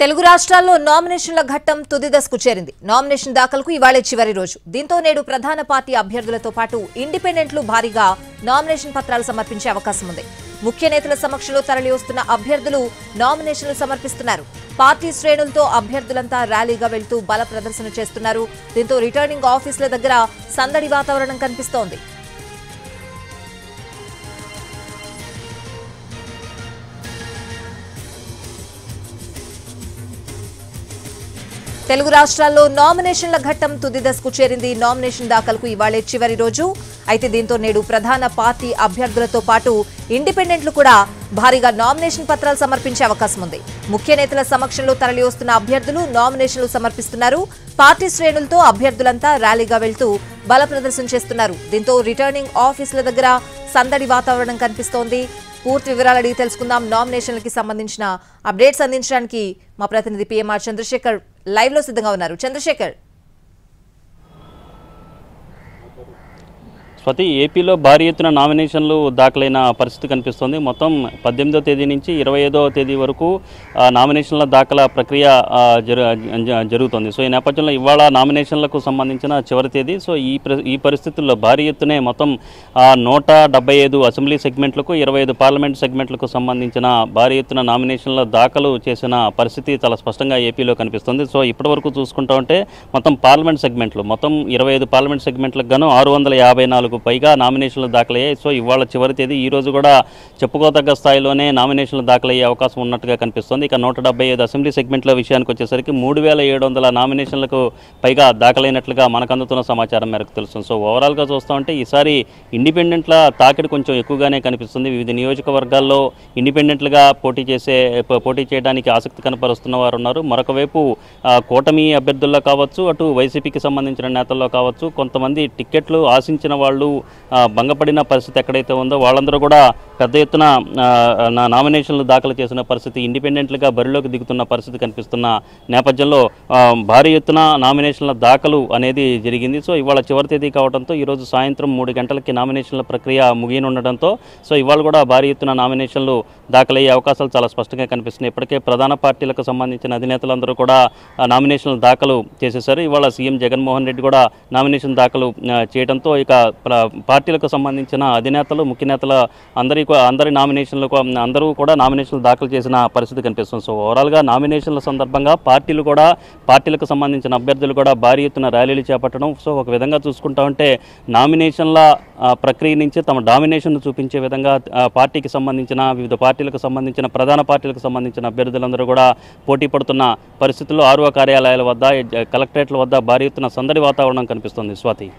తెలుగు రాష్ట్రాల్లో నామినేషన్ల ఘట్టం తుది దశకు చేరింది. నామినేషన్ దాఖలకు ఇవాళ చివరి రోజు. దీంతో నేడు ప్రధాన పార్టీ అభ్యర్థులతో పాటు ఇండిపెండెంట్లు భారీగా నామినేషన్ పత్రాలు సమర్పించే అవకాశం ఉంది. ముఖ్య నేతల సమక్షంలో తరలి వస్తున్న అభ్యర్థులు నామినేషన్లు సమర్పిస్తున్నారు. పార్టీ శ్రేణులతో అభ్యర్థులంతా ర్యాలీగా వెళ్తూ బల ప్రదర్శన చేస్తున్నారు. దీంతో రిటర్నింగ్ ఆఫీసుల దగ్గర సందడి వాతావరణం కనిపిస్తోంది. తెలుగు రాష్ట్రాల్లో నామినేషన్ల ఘట్టం తుది దశకు చేరింది. నామినేషన్ దాఖలకు ఇవాళే చివరి రోజు. అయితే దీంతో నేడు ప్రధాన పార్టీ అభ్యర్థులతో పాటు ఇండిపెండెంట్లు కూడా భారీగా నామినేషన్ పత్రాలు సమర్పించే అవకాశం ఉంది. ముఖ్య నేతల సమక్షంలో తరలి వస్తున్న అభ్యర్థులు నామినేషన్లు సమర్పిస్తున్నారు. పార్టీ శ్రేణులతో అభ్యర్థులంతా ర్యాలీగా వెళ్తూ బల ప్రదర్శన చేస్తున్నారు. దీంతో రిటర్నింగ్ ఆఫీసుల దగ్గర సందడి వాతావరణం కనిపిస్తోంది. పూర్తి వివరాలు అడిగి తెలుసుకుందాం. నామినేషన్లకి సంబంధించిన అప్డేట్స్ అందించడానికి మా ప్రతినిధి పిఎంఆర్ చంద్రశేఖర్ లైవ్ లో సిద్ధంగా ఉన్నారు. చంద్రశేఖర్, స్వతి, ఏపీలో భారీ ఎత్తున నామినేషన్లు దాఖలైన పరిస్థితి కనిపిస్తోంది. మొత్తం 18వ తేదీ నుంచి 25వ తేదీ వరకు నామినేషన్ల దాఖలా ప్రక్రియ జరుగుతోంది. సో ఈ నేపథ్యంలో ఇవాళ నామినేషన్లకు సంబంధించిన చివరి తేదీ. సో ఈ పరిస్థితుల్లో భారీ ఎత్తునే మొత్తం 175 అసెంబ్లీ సెగ్మెంట్లకు 25 పార్లమెంట్ సెగ్మెంట్లకు సంబంధించిన భారీ ఎత్తున నామినేషన్ల దాఖలు చేసిన పరిస్థితి చాలా స్పష్టంగా ఏపీలో కనిపిస్తుంది. సో ఇప్పటివరకు చూసుకుంటా ఉంటే మొత్తం పార్లమెంట్ సెగ్మెంట్లు 25 పార్లమెంట్ సెగ్మెంట్లకు గాను 654 పైగా నామినేషన్లు దాఖలయ్యాయి. సో ఇవాళ చివరి తేదీ. ఈ రోజు కూడా చెప్పుకోదగ్గ స్థాయిలోనే నామినేషన్లు దాఖలయ్యే అవకాశం ఉన్నట్టుగా కనిపిస్తుంది. ఇక 175 అసెంబ్లీ సెగ్మెంట్ల విషయానికి వచ్చేసరికి 3700 నామినేషన్లకు పైగా దాఖలైనట్లుగా మనకు అందుతున్న సమాచారం మేరకు తెలుస్తుంది. సో ఓవరాల్గా చూస్తూ ఉంటే ఈసారి ఇండిపెండెంట్ల తాకిడి కొంచెం ఎక్కువగానే కనిపిస్తుంది. వివిధ నియోజకవర్గాల్లో ఇండిపెండెంట్లుగా పోటీ చేయడానికి ఆసక్తి కనపరుస్తున్న వారు ఉన్నారు. మరొక వైపు కూటమి అభ్యర్థుల్లో కావచ్చు, అటు వైసీపీకి సంబంధించిన నేతల్లో కావచ్చు, కొంతమంది టిక్కెట్లు ఆశించిన వాళ్ళు భంగపడిన పరిస్థితి ఎక్కడైతే ఉందో వాళ్ళందరూ కూడా పెద్ద ఎత్తున నామినేషన్లు దాఖలు చేసిన పరిస్థితి, ఇండిపెండెంట్లుగా బరిలోకి దిగుతున్న పరిస్థితి కనిపిస్తున్న నేపథ్యంలో భారీ ఎత్తున నామినేషన్ల దాఖలు అనేది జరిగింది. సో ఇవాళ చివరి తేదీ కావడంతో ఈరోజు సాయంత్రం 3 గంటలకి నామినేషన్ల ప్రక్రియ ముగియనుండటంతో సో ఇవాళ కూడా భారీ ఎత్తున నామినేషన్లు దాఖలయ్యే అవకాశాలు చాలా స్పష్టంగా కనిపిస్తున్నాయి. ఇప్పటికే ప్రధాన పార్టీలకు సంబంధించిన అధినేతలందరూ కూడా నామినేషన్లు దాఖలు చేసేశారు. ఇవాళ సీఎం జగన్మోహన్ రెడ్డి కూడా నామినేషన్ దాఖలు చేయడంతో ఇక పార్టీలకు సంబంధించిన అధినేతలు, ముఖ్య నేతల అందరి నామినేషన్లకు అందరూ కూడా నామినేషన్లు దాఖలు చేసిన పరిస్థితి కనిపిస్తుంది. సో ఓవరాల్గా నామినేషన్ల సందర్భంగా పార్టీలకు సంబంధించిన అభ్యర్థులు కూడా భారీ ఎత్తున ర్యాలీలు చేపట్టడం. సో ఒక విధంగా చూసుకుంటా ఉంటే నామినేషన్ల ప్రక్రియ నుంచి తమ డామినేషన్ చూపించే విధంగా వివిధ పార్టీలకు సంబంధించిన ప్రధాన పార్టీలకు సంబంధించిన అభ్యర్థులందరూ కూడా పోటీ పడుతున్న పరిస్థితుల్లో ఆర్ఓ కార్యాలయాల వద్ద, కలెక్టరేట్ల వద్ద భారీ ఎత్తున సందడి వాతావరణం కనిపిస్తుంది. స్వాతి.